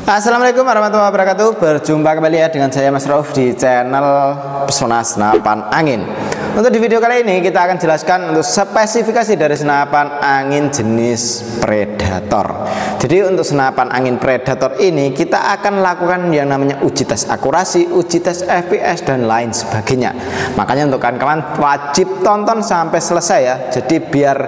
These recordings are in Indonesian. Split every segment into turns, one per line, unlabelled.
Assalamualaikum warahmatullahi wabarakatuh. Berjumpa kembali ya dengan saya Mas Rauf di channel Pesona Senapan Angin. Untuk di video kali ini kita akan jelaskan untuk spesifikasi dari senapan angin jenis Predator. Jadi untuk senapan angin Predator ini kita akan lakukan yang namanya uji tes akurasi, uji tes FPS dan lain sebagainya. Makanya untuk kawan-kawan wajib tonton sampai selesai ya. Jadi biar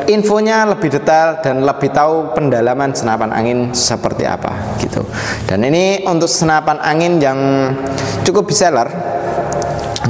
infonya lebih detail dan lebih tahu pendalaman senapan angin seperti apa gitu. Dan ini untuk senapan angin yang cukup bestseller,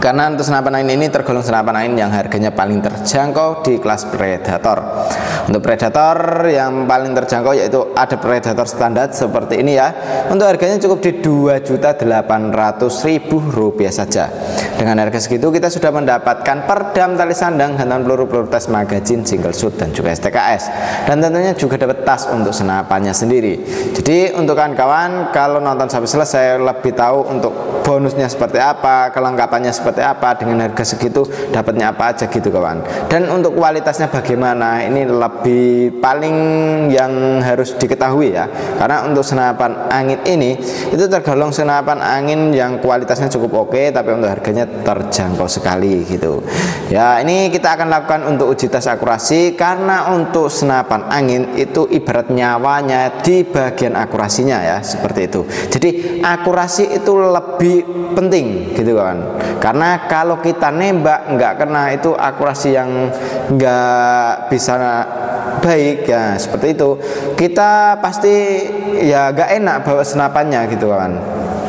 karena untuk senapan angin ini tergolong senapan angin yang harganya paling terjangkau di kelas Predator. Untuk Predator yang paling terjangkau yaitu ada Predator standar seperti ini ya. Untuk harganya cukup di Rp2.800.000 saja. Dengan harga segitu kita sudah mendapatkan perdam tali sandang, hantaman peluru tes magazine, single shoot dan juga STKS. Dan tentunya juga dapat tas untuk senapannya sendiri. Jadi untuk kawan-kawan kalau nonton sampai selesai lebih tahu untuk bonusnya seperti apa, kelengkapannya seperti apa, dengan harga segitu dapatnya apa aja gitu kawan. Dan untuk kualitasnya bagaimana, ini lebih paling yang harus diketahui ya. Karena untuk senapan angin ini itu tergolong senapan angin yang kualitasnya cukup oke, tapi untuk harganya terjangkau sekali gitu ya. Ini kita akan lakukan untuk uji tes akurasi, karena untuk senapan angin itu ibarat nyawanya di bagian akurasinya ya, seperti itu. Jadi akurasi itu lebih penting gitu kan, karena kalau kita nembak nggak kena itu akurasi yang nggak bisa baik ya, seperti itu kita pasti ya nggak enak bawa senapannya gitu kan.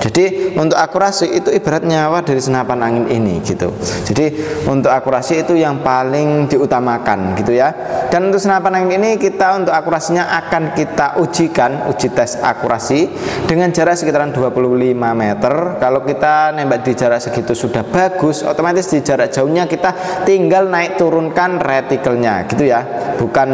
Jadi untuk akurasi itu ibarat nyawa dari senapan angin ini gitu. Jadi untuk akurasi itu yang paling diutamakan gitu ya. Dan untuk senapan angin ini kita untuk akurasinya akan kita ujikan, uji tes akurasi dengan jarak sekitaran 25 meter. Kalau kita nembak di jarak segitu sudah bagus, otomatis di jarak jauhnya kita tinggal naik turunkan retikelnya gitu ya. Bukan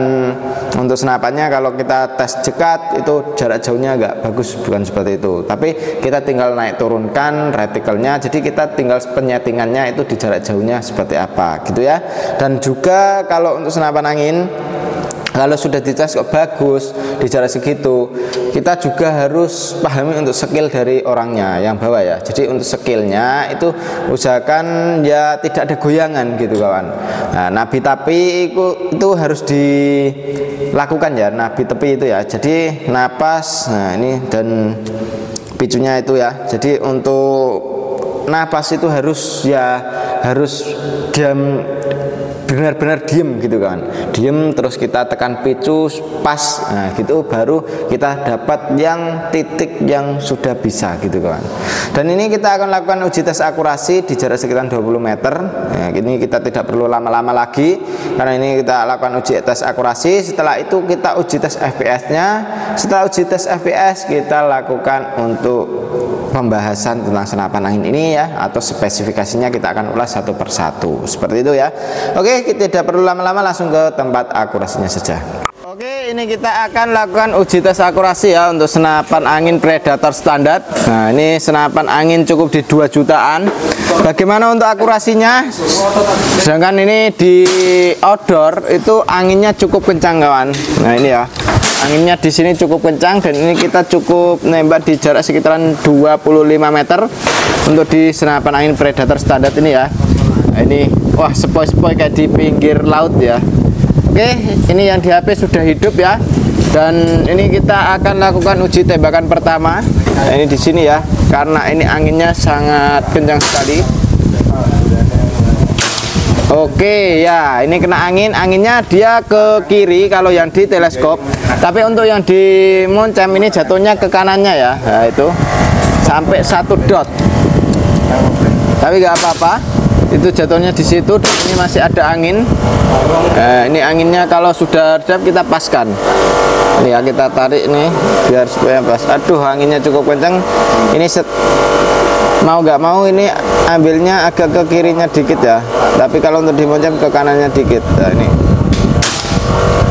untuk senapannya kalau kita tes dekat itu jarak jauhnya agak bagus, bukan seperti itu. Tapi kita tinggal naik turunkan retikelnya, jadi kita tinggal penyetingannya itu di jarak jauhnya seperti apa gitu ya. Dan juga kalau untuk senapan angin kalau sudah dites kok bagus di jarak segitu, kita juga harus pahami untuk skill dari orangnya yang bawa ya. Jadi untuk skillnya itu usahakan ya tidak ada goyangan gitu kawan. Nah, nabi tapi itu harus dilakukan ya, nabi tepi itu ya. Jadi napas, nah ini dan picunya itu ya. Jadi untuk napas itu harus diam, benar-benar diem gitu kan, diem terus kita tekan picu pas, nah gitu baru kita dapat yang titik yang sudah bisa gitu kan. Dan ini kita akan lakukan uji tes akurasi di jarak sekitar 20 meter. Nah, ini kita tidak perlu lama-lama lagi karena ini kita lakukan uji tes akurasi. Setelah itu kita uji tes FPS-nya. Setelah uji tes FPS kita lakukan untuk pembahasan tentang senapan angin ini ya, atau spesifikasinya kita akan ulas satu persatu seperti itu ya. Oke, kita tidak perlu lama-lama, langsung ke tempat akurasinya saja. Oke, ini kita akan lakukan uji tes akurasi ya untuk senapan angin Predator standar. Nah, ini senapan angin cukup di 2 jutaan. Bagaimana untuk akurasinya? Sedangkan ini di outdoor itu anginnya cukup kencang kawan. Nah, ini ya. Anginnya di sini cukup kencang, dan ini kita cukup nembak di jarak sekitaran 25 meter untuk di senapan angin Predator standar ini ya. Nah, ini wah, sepoi-sepoi kayak di pinggir laut ya. Oke, ini yang di HP sudah hidup ya. Dan ini kita akan lakukan uji tembakan pertama. Nah, ini di sini ya, karena ini anginnya sangat kencang sekali. Oke ya, ini kena angin, anginnya dia ke kiri kalau yang di teleskop, tapi untuk yang di moncem ini jatuhnya ke kanannya ya. Nah, itu sampai 1 dot, tapi nggak apa-apa, itu jatuhnya di situ. Dan ini masih ada angin. Nah, ini anginnya kalau sudah redap kita paskan. Ini ya, kita tarik nih biar supaya pas. Aduh, anginnya cukup kencang. Ini mau nggak mau ini ambilnya agak ke kirinya dikit ya, tapi kalau untuk dimoncem ke kanannya dikit.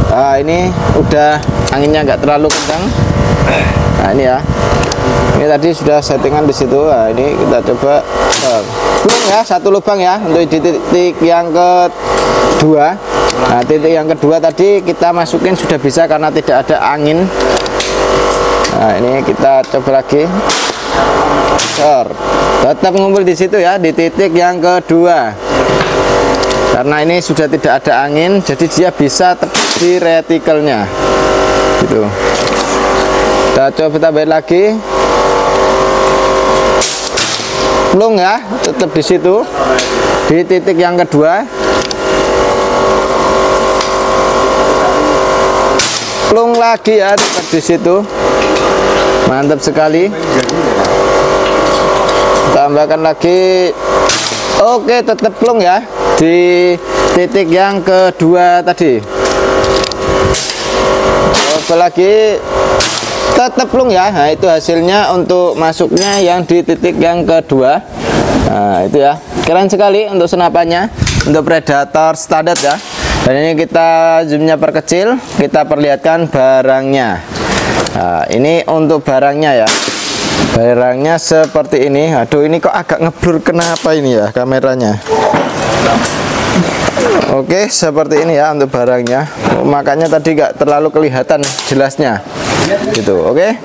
Nah, ini udah anginnya nggak terlalu kencang. Nah, ini ya, ini tadi sudah settingan di situ. Nah, ini kita coba lubang ya, 1 lubang ya untuk di titik yang kedua. Nah, titik yang kedua tadi kita masukin sudah bisa karena tidak ada angin. Nah, ini kita coba lagi. Tetap ngumpul di situ ya, di titik yang kedua. Karena ini sudah tidak ada angin, jadi dia bisa tepat di retikelnya. Gitu. Kita coba tambahin lagi. Plung ya, tetap di situ. Di titik yang kedua. Plung lagi ya, tetap di situ. Mantap sekali. Tambahkan lagi. Oke, tetap plung ya di titik yang kedua tadi. Coba lagi, tetap plung ya. Nah, itu hasilnya untuk masuknya yang di titik yang kedua. Nah, itu ya, keren sekali untuk senapannya, untuk Predator standar ya. Dan ini kita zoomnya perkecil, kita perlihatkan barangnya. Nah, ini untuk barangnya ya. Barangnya seperti ini. Aduh, ini kok agak ngeblur, kenapa ini ya kameranya. Oke, seperti ini ya untuk barangnya. Makanya tadi nggak terlalu kelihatan jelasnya gitu. Oke,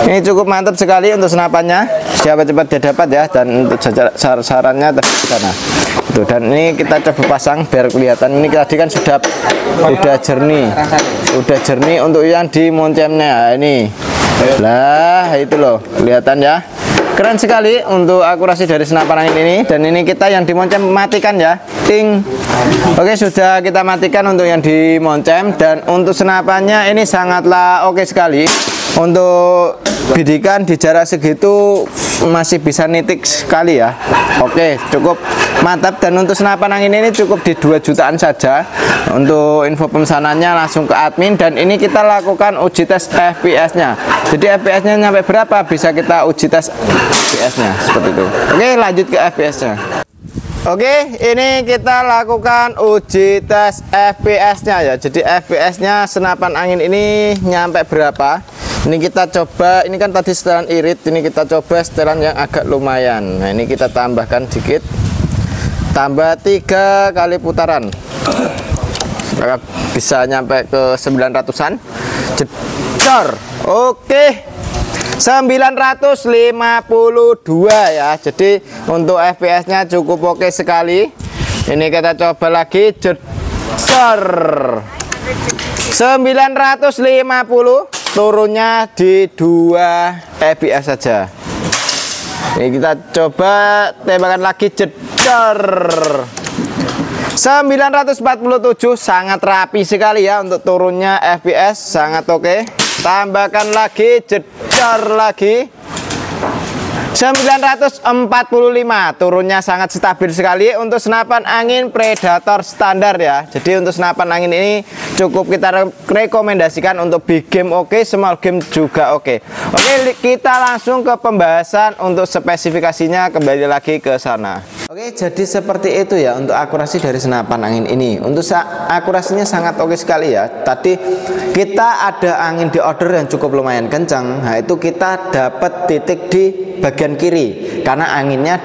ini cukup mantap sekali untuk senapannya. Siapa cepat dia dapat ya. Dan untuk sarannya tadi di sana itu. Dan ini kita coba pasang biar kelihatan. Ini tadi kan sudah jernih untuk yang di moncemnya. Nah, ini lah, itu loh, kelihatan ya. Keren sekali untuk akurasi dari senapan angin ini. Dan ini kita yang dimoncem matikan ya, ting. Oke, sudah kita matikan untuk yang dimoncem. Dan untuk senapannya ini sangatlah oke sekali. Untuk bidikan di jarak segitu masih bisa nitik sekali ya. Oke, cukup mantap. Dan untuk senapan angin ini cukup di 2 jutaan saja. Untuk info pemesanannya langsung ke admin. Dan ini kita lakukan uji tes FPS nya. Jadi FPS nya sampai berapa bisa kita uji tes FPS nya, seperti itu. Oke, lanjut ke FPS nya. Oke, ini kita lakukan uji tes FPS nya ya. Jadi FPS nya senapan angin ini nyampe berapa. Ini kita coba, ini kan tadi setelan irit, ini kita coba setelan yang agak lumayan. Nah, ini kita tambahkan dikit. Tambah 3 kali putaran. Maka bisa nyampe ke 900-an. Jedor. Oke. 952 ya. Jadi untuk FPS nya cukup oke sekali. Ini kita coba lagi. Jedor. 950. Turunnya di 2 fps saja. Ini kita coba tembakan lagi. Jedor. 947, sangat rapi sekali ya untuk turunnya FPS, sangat oke. Tambahkan lagi, jedor lagi. 945, turunnya sangat stabil sekali untuk senapan angin Predator standar ya. Jadi untuk senapan angin ini cukup kita rekomendasikan untuk big game oke, small game juga oke. Oke, kita langsung ke pembahasan untuk spesifikasinya, kembali lagi ke sana. Oke, jadi seperti itu ya untuk akurasi dari senapan angin ini. Untuk akurasinya sangat oke sekali ya. Tadi kita ada angin di order yang cukup lumayan kencang. Nah, itu kita dapat titik di bagian kiri karena anginnya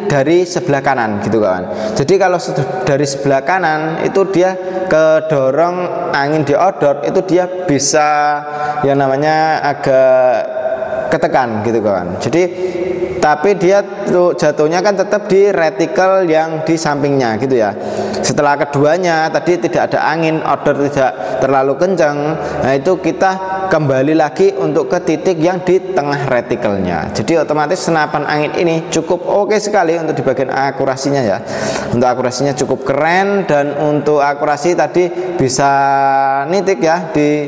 dari sebelah kanan gitu kawan. Jadi kalau dari sebelah kanan itu dia kedorong angin di order, itu dia bisa yang namanya agak ketekan gitu kawan. Jadi tapi dia tuh jatuhnya kan tetap di retikel yang di sampingnya gitu ya. Setelah keduanya tadi tidak ada angin, order tidak terlalu kencang. Nah, itu kita kembali lagi untuk ke titik yang di tengah retikelnya. Jadi otomatis senapan angin ini cukup oke sekali untuk di bagian akurasinya ya. Untuk akurasinya cukup keren. Dan untuk akurasi tadi bisa nitik ya di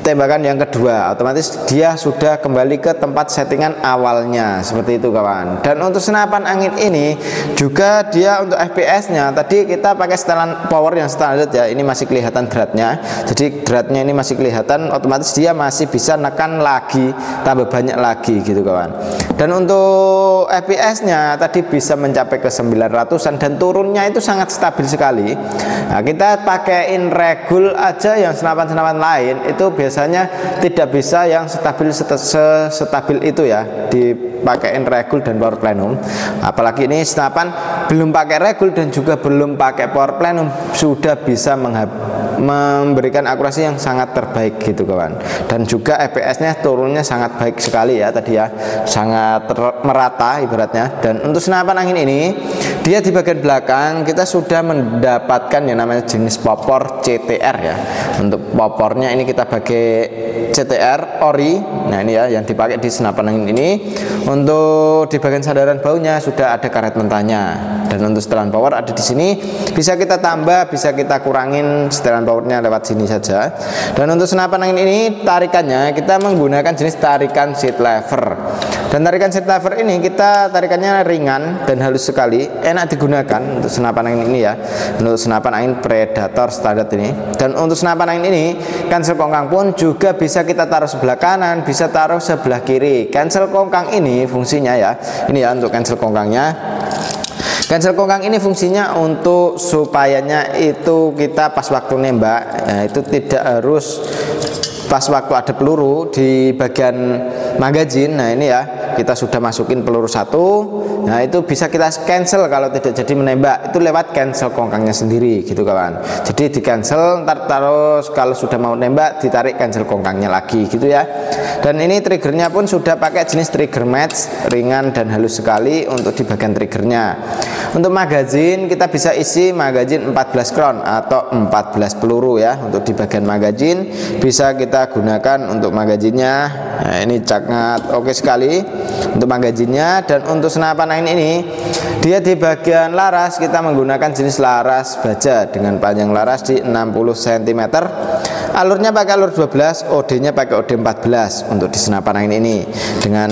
tembakan yang kedua. Otomatis dia sudah kembali ke tempat settingan awalnya, seperti itu kawan. Dan untuk senapan angin ini juga dia untuk FPS nya tadi kita pakai setelan power yang standar ya. Ini masih kelihatan dratnya. Jadi dratnya ini masih kelihatan, otomatis dia masih bisa nekan lagi, tambah banyak lagi gitu kawan. Dan untuk FPS nya tadi bisa mencapai ke 900-an dan turunnya itu sangat stabil sekali. Nah, kita pakaiin regul aja, yang senapan-senapan lain itu biasanya tidak bisa yang stabil itu ya, dipakai pakein regul dan power plenum. Apalagi ini senapan belum pakai regul dan juga belum pakai power plenum sudah bisa memberikan akurasi yang sangat terbaik gitu kawan. Dan juga FPS-nya turunnya sangat baik sekali ya tadi ya, sangat merata ibaratnya. Dan untuk senapan angin ini dia di bagian belakang kita sudah mendapatkan yang namanya jenis popor CTR ya. Untuk popornya ini kita pakai CTR ori. Nah ini ya yang dipakai di senapan angin ini. Untuk di bagian sandaran baunya sudah ada karet mentahnya. Dan untuk setelan power ada di sini, bisa kita tambah, bisa kita kurangin setelan powernya lewat sini saja. Dan untuk senapan angin ini tarikannya kita menggunakan jenis tarikan seat lever. Dan tarikan seat lever ini kita tarikannya ringan dan halus sekali, enak digunakan untuk senapan angin ini ya. Untuk senapan angin Predator standar ini. Dan untuk senapan angin ini cancel kongkang pun juga bisa kita taruh sebelah kanan, bisa taruh sebelah kiri. Cancel kongkang ini fungsinya ya, ini ya untuk cancel kongkangnya. Cancel kongkang ini fungsinya untuk supayanya itu kita pas waktu nembak ya, itu tidak harus pas waktu ada peluru di bagian magazin. Nah ini ya kita sudah masukin peluru satu, nah itu bisa kita cancel kalau tidak jadi menembak, itu lewat cancel kongkangnya sendiri gitu kawan. Jadi di cancel, ntar terus kalau sudah mau nembak ditarik cancel kongkangnya lagi gitu ya. Dan ini triggernya pun sudah pakai jenis trigger match, ringan dan halus sekali untuk di bagian triggernya. Untuk magazin kita bisa isi magazin 14 crown atau 14 peluru ya. Untuk di bagian magazin bisa kita gunakan untuk magazinnya. Nah ini sangat oke sekali untuk magazinnya. Dan untuk senapan angin ini dia di bagian laras kita menggunakan jenis laras baja dengan panjang laras di 60 cm. Alurnya pakai alur 12, OD-nya pakai OD 14 untuk di senapan angin ini dengan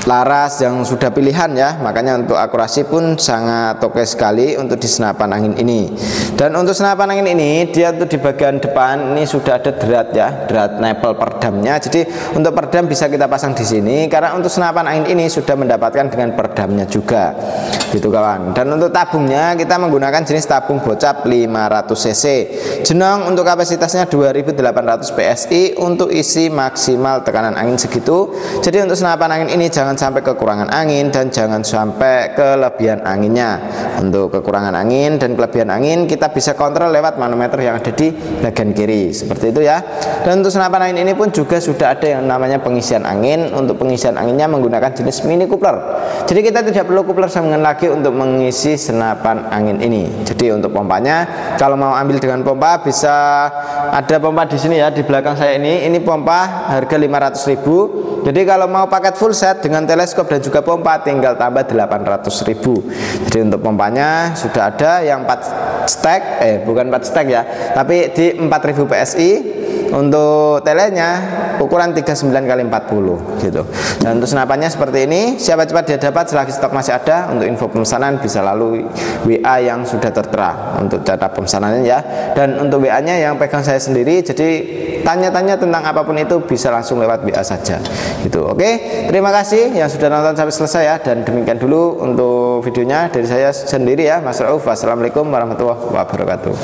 laras yang sudah pilihan ya, makanya untuk akurasi pun sangat oke sekali untuk di senapan angin ini. Dan untuk senapan angin ini dia tuh di bagian depan ini sudah ada drat ya, drat nempel perdamnya. Jadi untuk perdam bisa kita pasang di sini karena untuk senapan angin ini sudah mendapatkan dengan perdamnya juga gitu kawan. Dan untuk tabungnya kita menggunakan jenis tabung bocap 500 cc. Jenong untuk kapasitasnya 2800 PSI untuk isi maksimal tekanan angin segitu. Jadi untuk senapan angin ini jangan sampai kekurangan angin dan jangan sampai kelebihan anginnya. Untuk kekurangan angin dan kelebihan angin kita bisa kontrol lewat manometer yang ada di bagian kiri seperti itu ya. Dan untuk senapan angin ini pun juga sudah ada yang namanya pengisian angin. Untuk pengisian anginnya menggunakan jenis mini coupler. Jadi kita tidak perlu coupler sambungan lagi untuk mengisi senapan angin ini. Jadi untuk pompanya kalau mau ambil dengan pompa bisa ada pompa di sini ya, di belakang saya ini pompa harga 500.000. Jadi kalau mau paket full set dengan teleskop dan juga pompa tinggal tambah 800.000. Jadi untuk pompanya sudah ada yang 4 stack, bukan 4 stack ya, tapi di 4000 PSI. Untuk telenya ukuran 39x40 gitu. Dan untuk senapannya seperti ini, siapa cepat dia dapat, selagi stok masih ada. Untuk info pemesanan bisa lalu WA yang sudah tertera untuk data pemesanannya ya. Dan untuk WA-nya yang pegang saya sendiri, jadi tanya-tanya tentang apapun itu bisa langsung lewat WA saja gitu. Oke, terima kasih yang sudah nonton sampai selesai ya. Dan demikian dulu untuk videonya dari saya sendiri ya, Mas Rauf. Wassalamualaikum warahmatullahi wabarakatuh.